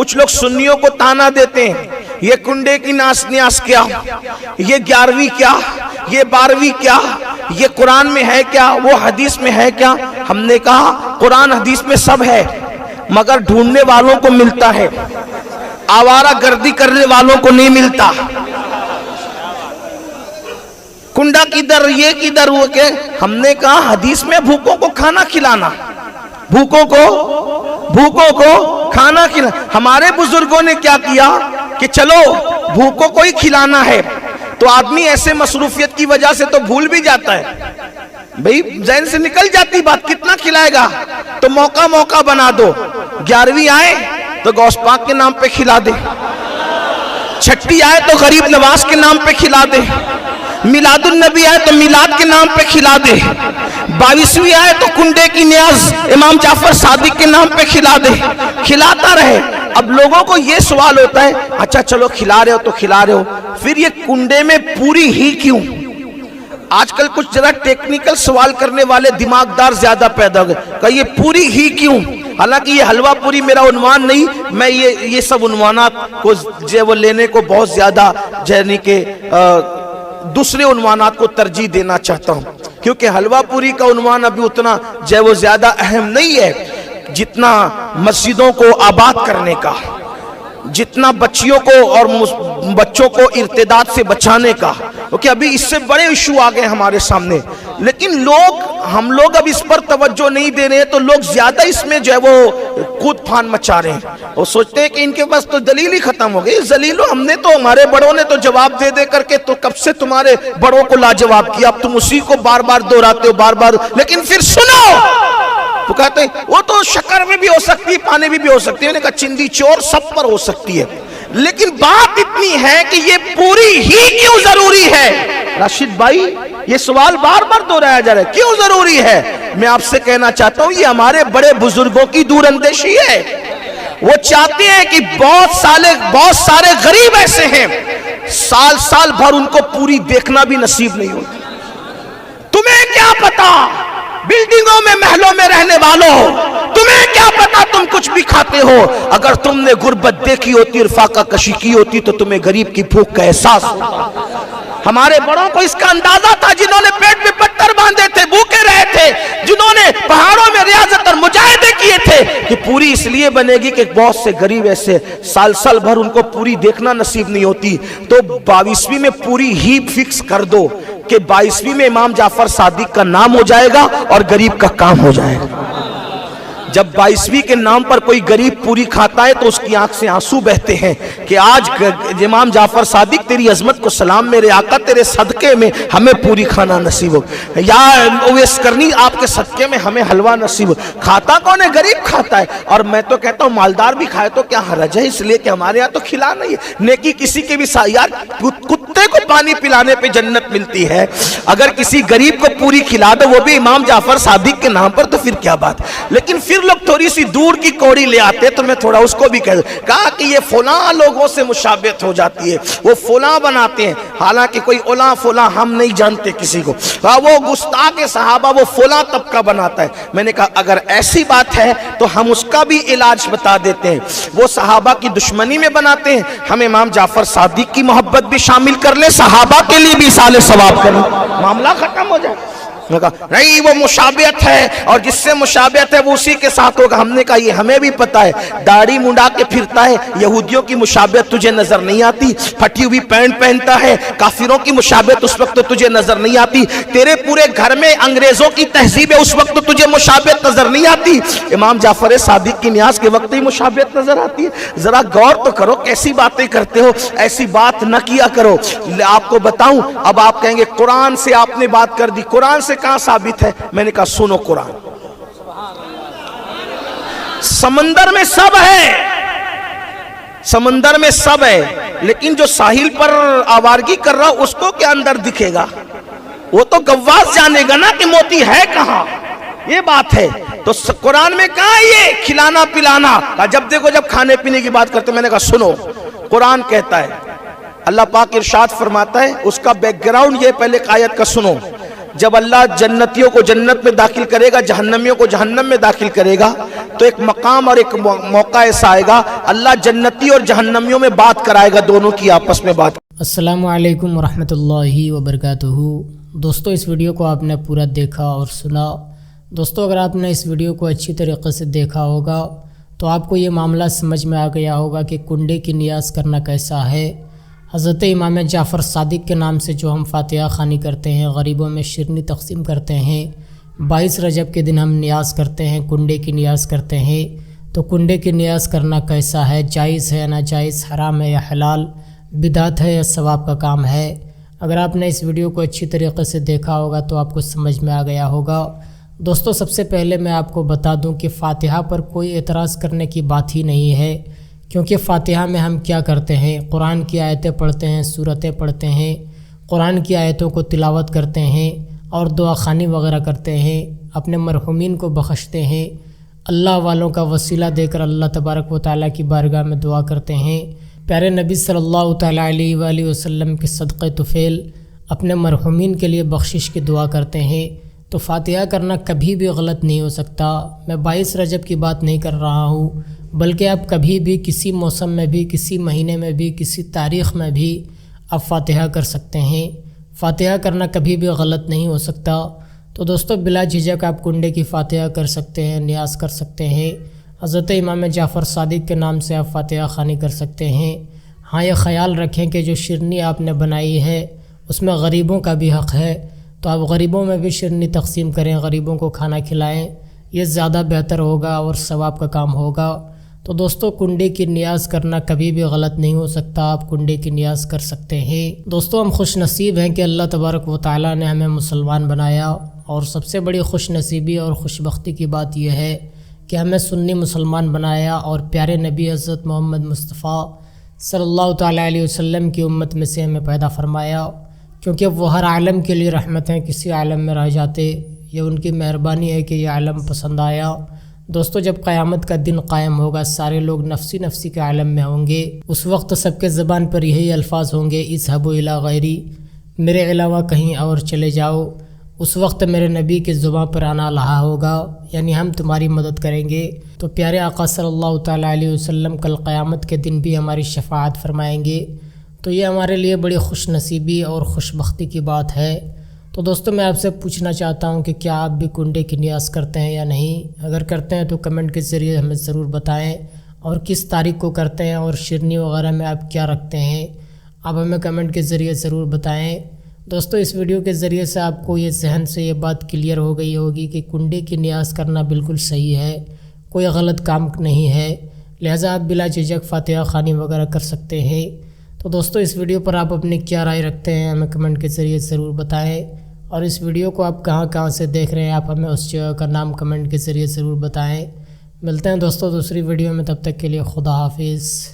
کچھ لوگ سنیوں کو تانا دیتے ہیں، یہ کنڈے کی ناس نیاس کیا، یہ 11ویں کیا، یہ 12ویں کیا، یہ قرآن میں ہے کیا، وہ حدیث میں ہے کیا؟ ہم نے کہا قرآن حدیث میں سب ہے، مگر ڈھونڈنے والوں کو ملتا ہے، آوارہ گردی کرنے والوں کو نہیں ملتا۔ کنڈا کدھر، یہ کدھر، وہ کہ ہم نے کہا حدیث میں بھوکوں کو کھانا کھلانا، بھوکوں کو کھانا کھلانا۔ ہمارے بزرگوں نے کیا کیا کہ چلو بھوکوں کو ہی کھلانا ہے، تو آدمی ایسے مصروفیت کی وجہ سے تو بھول بھی جاتا ہے، بھئی ذہن سے نکل جاتی بات، کتنا کھلائے گا، تو موقع بنا دو، 11ویں آئے تو غوث پاک کے نام پہ کھلا دے، چھٹی آئے تو غریب نواز کے نام پہ کھلا دے، میلاد النبی آئے تو میلاد کے نام پہ کھلا دے، 22ویں آئے تو کنڈے کی نیاز امام جعفر صادق کے نام پہ کھلا دے، کھلاتا رہے۔ اب لوگوں کو یہ سوال ہوتا ہے، اچھا چلو کھلا رہے ہو تو کھلا رہے ہو، پھر یہ کنڈے میں پوری ہی کیوں؟ آج کل کچھ ذرا ٹیکنیکل سوال کرنے والے دماغدار زیادہ پیدا ہو گئے کہ یہ پوری ہی کیوں؟ حالانکہ یہ حلوہ پوری میرا عنوان نہیں، میں یہ سب عنوانات کو وہ لینے کو بہت زیادہ یعنی کہ دوسرے عنوانات کو ترجیح دینا چاہتا ہوں، کیونکہ حلوہ پوری کا عنوان ابھی اتنا وہ زیادہ اہم نہیں ہے جتنا مسجدوں کو آباد کرنے کا، جتنا بچیوں کو اور بچوں کو ارتداد سے بچانے کا، کیونکہ ابھی اس سے بڑے ایشو آ گئے ہمارے سامنے، لیکن ہم لوگ اب اس پر توجہ نہیں دے رہے ہیں، تو لوگ زیادہ اس میں وہ کود پھان مچا رہے ہیں، وہ سوچتے ہیں کہ ان کے پاس تو دلیل ہی ختم ہو گئی۔ ذلیلو، ہم نے تو، ہمارے بڑوں نے تو جواب دے کر کے تو کب سے تمہارے بڑوں کو لاجواب کیا، اب تم اسی کو بار بار دہراتے ہو، لیکن پھر سنو، وہ کہتے ہیں وہ تو شکر میں بھی ہو سکتی ہے، پانی بھی ہو سکتی ہے، انہوں نے کہا چندی چور سب پر ہو سکتی ہے، لیکن بات اتنی ہے کہ یہ پوری ہی کیوں ضروری ہے؟ راشد بھائی، یہ سوال بار بار دہرایا جا رہا ہے، کیوں ضروری ہے؟ میں آپ سے کہنا چاہتا ہوں، یہ ہمارے بڑے بزرگوں کی دور اندیشی ہے۔ وہ چاہتے ہیں کہ بہت سارے غریب ایسے ہیں، سال بھر ان کو پوری دیکھنا بھی نصیب نہیں ہوتی۔ تمہیں کیا پتا بلڈنگوں میں، محلوں میں رہنے والوں، تمہیں کیا پتا تم کچھ بھی کھاتے ہو؟ اگر تم نے غربت دیکھی ہوتی اور فاقہ کشی کی ہوتی تو تمہیں غریب کی بھوک کا احساس ہوتا۔ ہمارے بڑوں کو اس کا اندازہ تھا، جنہوں نے پیٹ میں پتھر باندھے تھے، بھوکے رہے تھے، جنہوں نے پہاڑوں میں ریاضت اور مجاہدے کیے تھے، کہ پوری اس لیے بنے گی کہ بہت سے غریب ایسے سال بھر ان کو پوری دیکھنا نصیب نہیں ہوتی، تو 22ویں میں پوری ہی فکس کر دو کہ 22ویں میں امام جعفر صادق کا نام ہو جائے گا اور غریب کا کام ہو جائے گا۔ جب 22ویں کے نام پر کوئی غریب پوری کھاتا ہے تو اس کی آنکھ سے آنسو بہتے ہیں کہ آج امام جعفر صادق تیری عظمت کو سلام، میرے آقا تیرے صدقے میں ہمیں پوری کھانا نصیب ہو، یا اویس کرنی آپ کے صدقے میں ہمیں حلوہ نصیب ہو۔ کھاتا کون ہے؟ غریب کھاتا ہے، اور میں تو کہتا ہوں مالدار بھی کھائے تو کیا حرج ہے، اس لیے کہ ہمارے یہاں تو کھلا نہیں ہے، نیکی کسی کے بھی یار کتے کو پانی پلانے پہ جنت ملتی ہے، اگر کسی غریب کو پوری کھلا دو وہ بھی امام جعفر صادق کے نام پر، تو پھر کیا بات۔ لیکن پھر لوگ تھوڑی سی دور کی کوڑی لے آتے، تو میں تھوڑا اس کو بھی کہا کہ یہ فلاں لوگوں سے مشابہت ہو جاتی ہے، وہ فلاں بناتے ہیں، حالانکہ کوئی اولا فلاں ہم نہیں جانتے کسی کو، وہ گستاخ صحابہ وہ فلاں طبقہ بناتا ہے۔ میں نے کہا اگر ایسی بات ہے تو ہم اس کا بھی علاج بتا دیتے ہیں، وہ صحابہ کی دشمنی میں بناتے ہیں، ہم امام جعفر صادق کی محبت بھی شامل کر لیں، صحابہ کے لیے بھی ایصال ثواب کریں، معاملہ ختم ہو جائے۔ نہیں وہ مشابہت ہے، اور جس سے مشابہت ہے وہ اسی کے ساتھ ہوگا۔ ہم نے کہا یہ ہمیں بھی پتا ہے، داڑھی منڈا کے پھرتا ہے، یہودیوں کی مشابہت تجھے نظر نہیں آتی، پھٹی ہوئی پینٹ پہنتا ہے، کافروں کی مشابہت اس وقت تجھے نظر نہیں آتی، تیرے پورے گھر میں انگریزوں کی تہذیب ہے اس وقت تجھے مشابہت نظر نہیں آتی، امام جعفر صادق کی نیاز کے وقت ہی مشابہت نظر آتی ہے۔ ذرا غور تو کرو کیسی باتیں کرتے ہو، ایسی بات نہ کیا کرو۔ آپ کو بتاؤں، اب آپ کہیں گے قرآن سے آپ نے بات کر دی، قرآن سے کہاں ثابت ہے؟ میں نے کہا سنو قرآن، سمندر میں سب ہے، سمندر میں سب ہے، لیکن جو ساحل پر آوارگی کر رہا اس کو کیا اندر دکھے گا؟ وہ تو گواز جانے گا نا کہ موتی ہے کہاں، یہ بات ہے۔ تو قرآن میں کہاں یہ کھلانا پلانا؟ جب دیکھو جب کھانے پینے کی بات کرتے، میں نے کہا سنو قرآن کہتا ہے، اللہ پاک ارشاد فرماتا ہے، اس کا بیک گراؤنڈ یہ پہلے آیت کا سنو، جب اللہ جنتیوں کو جنت میں داخل کرے گا، جہنمیوں کو جہنم میں داخل کرے گا، تو ایک مقام اور ایک موقع ایسا آئے گا اللہ جنتی اور جہنمیوں میں بات کرائے گا، دونوں کی آپس میں بات۔ السلام علیکم ورحمۃ اللہ وبرکاتہ۔ دوستو اس ویڈیو کو آپ نے پورا دیکھا اور سنا۔ دوستو اگر آپ نے اس ویڈیو کو اچھی طریقے سے دیکھا ہوگا تو آپ کو یہ معاملہ سمجھ میں آ گیا ہوگا کہ کنڈے کی نیاز کرنا کیسا ہے۔ حضرت امام جعفر صادق کے نام سے جو ہم فاتحہ خوانی کرتے ہیں، غریبوں میں شیرنی تقسیم کرتے ہیں، 22 رجب کے دن ہم نیاز کرتے ہیں، کنڈے کی نیاز کرتے ہیں، تو کنڈے کی نیاز کرنا کیسا ہے، جائز ہے ناجائز، حرام ہے یا حلال، بدعت ہے یا ثواب کا کام ہے؟ اگر آپ نے اس ویڈیو کو اچھی طریقے سے دیکھا ہوگا تو آپ کو سمجھ میں آ گیا ہوگا۔ دوستو سب سے پہلے میں آپ کو بتا دوں کہ فاتحہ پر کوئی اعتراض کرنے کی بات ہی نہیں ہے، کیونکہ فاتحہ میں ہم کیا کرتے ہیں، قرآن کی آیتیں پڑھتے ہیں، سورتیں پڑھتے ہیں، قرآن کی آیتوں کو تلاوت کرتے ہیں اور دعا خوانی وغیرہ کرتے ہیں، اپنے مرحومین کو بخشتے ہیں، اللہ والوں کا وسیلہ دے کر اللہ تبارک و تعالیٰ کی بارگاہ میں دعا کرتے ہیں، پیارے نبی صلی اللہ تعالیٰ علیہ وآلہ وسلم کے صدقے طفیل اپنے مرحومین کے لیے بخشش کی دعا کرتے ہیں، تو فاتحہ کرنا کبھی بھی غلط نہیں ہو سکتا۔ میں 22 رجب کی بات نہیں کر رہا ہوں، بلکہ آپ کبھی بھی کسی موسم میں بھی، کسی مہینے میں بھی، کسی تاریخ میں بھی آپ فاتحہ کر سکتے ہیں۔ فاتحہ کرنا کبھی بھی غلط نہیں ہو سکتا۔ تو دوستو بلا جھجک آپ کنڈے کی فاتحہ کر سکتے ہیں، نیاز کر سکتے ہیں، حضرت امام جعفر صادق کے نام سے آپ فاتحہ خوانی کر سکتے ہیں۔ ہاں یہ خیال رکھیں کہ جو شیرنی آپ نے بنائی ہے اس میں غریبوں کا بھی حق ہے، تو آپ غریبوں میں بھی شیرنی تقسیم کریں، غریبوں کو کھانا کھلائیں، یہ زیادہ بہتر ہوگا اور ثواب کا کام ہوگا۔ تو دوستو کنڈے کی نیاز کرنا کبھی بھی غلط نہیں ہو سکتا، آپ کنڈے کی نیاز کر سکتے ہیں۔ دوستو ہم خوش نصیب ہیں کہ اللہ تبارک و تعالیٰ نے ہمیں مسلمان بنایا، اور سب سے بڑی خوش نصیبی اور خوش بختی کی بات یہ ہے کہ ہمیں سنی مسلمان بنایا اور پیارے نبی حضرت محمد مصطفیٰ صلی اللہ تعالیٰ علیہ وسلم کی امت میں سے ہمیں پیدا فرمایا، کیونکہ وہ ہر عالم کے لیے رحمت ہیں، کسی عالم میں رہ جاتے، یہ ان کی مہربانی ہے کہ یہ عالم پسند آیا۔ دوستو جب قیامت کا دن قائم ہوگا، سارے لوگ نفسی نفسی کے عالم میں ہوں گے، اس وقت سب کے زبان پر یہی الفاظ ہوں گے، اذهبوا الی غیری، میرے علاوہ کہیں اور چلے جاؤ۔ اس وقت میرے نبی کی زبان پر آنا رہا ہوگا، یعنی ہم تمہاری مدد کریں گے۔ تو پیارے آقا صلی اللہ تعالیٰ علیہ وسلم کل قیامت کے دن بھی ہماری شفاعت فرمائیں گے، تو یہ ہمارے لیے بڑی خوش نصیبی اور خوش بختی کی بات ہے۔ تو دوستو میں آپ سے پوچھنا چاہتا ہوں کہ کیا آپ بھی کنڈے کی نیاز کرتے ہیں یا نہیں؟ اگر کرتے ہیں تو کمنٹ کے ذریعے ہمیں ضرور بتائیں، اور کس تاریخ کو کرتے ہیں، اور شیرنی وغیرہ میں آپ کیا رکھتے ہیں، آپ ہمیں کمنٹ کے ذریعے ضرور بتائیں۔ دوستو اس ویڈیو کے ذریعے سے آپ کو یہ ذہن سے یہ بات کلیئر ہو گئی ہوگی کہ کنڈے کی نیاز کرنا بالکل صحیح ہے، کوئی غلط کام نہیں ہے، لہٰذا آپ بلا جھجک فاتحہ خوانی وغیرہ کر سکتے ہیں۔ تو دوستو اس ویڈیو پر آپ اپنی کیا رائے رکھتے ہیں ہمیں کمنٹ کے ذریعے ضرور بتائیں، اور اس ویڈیو کو آپ کہاں کہاں سے دیکھ رہے ہیں آپ ہمیں اس جگہ کا نام کمنٹ کے ذریعے ضرور بتائیں۔ ملتے ہیں دوستو دوسری ویڈیو میں، تب تک کے لیے خدا حافظ۔